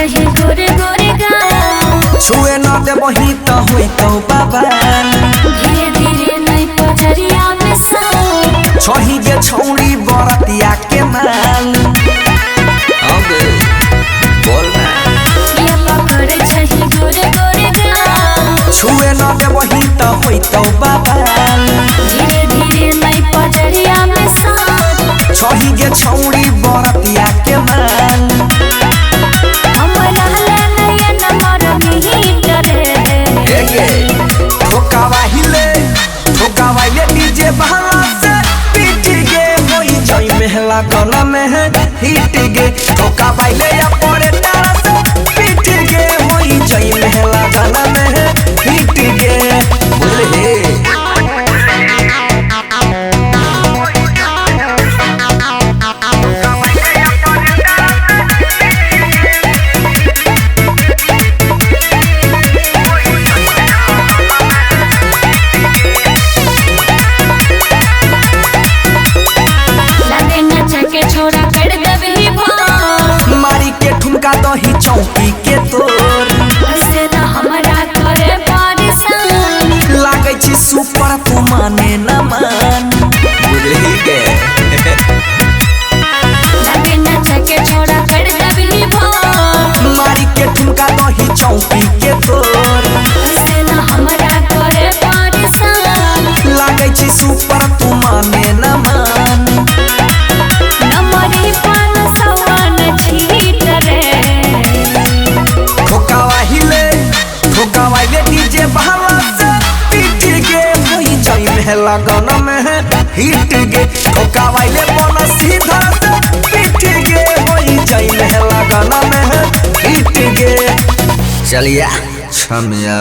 चाहिए गोरे गोरे गाल छुए न देबही त होई तो बाबा धीरे धीरे नहीं पजरिया में सो छही गे छौरी बरतिया के माल अबे बोल ना ये पकड़ चाहिए गोरे गोरे गाल छुए न देबही त होई तो बाबा धीरे धीरे नहीं पजरिया में सो छही गे छौरी बरतिया के माल हमरा नया नंबर नहीं डरे एगे ठोकावाहिले डीजे बहला से पीट गे होई जई महला गला में है हिट गे ठोकावाहिले या परे तारा से पीट गे होई जई महला गला में है हिट गे बोले छोरा कर देबही भार मारी के ठुमका दही चौकी के तोर ऐसे ना हमरा करे परेशान लागे छी सुपर तू माने न मान बुझली गे लगे ना चके छोरा कर देबही भार मारी के ठुमका दही चौकी के तोर ऐसे ना हमरा करे परेशान लागे छी सुपर तू माने न मान नमरी पान सवन छीट रे ठोकावाहिले डीजे बहला से पीट गे होई जई महला गाना में है हिट गे ठोकावाहिले बना सीधा से पीट गे होई जई महला गाना में है हिट गे चलिया छमिया।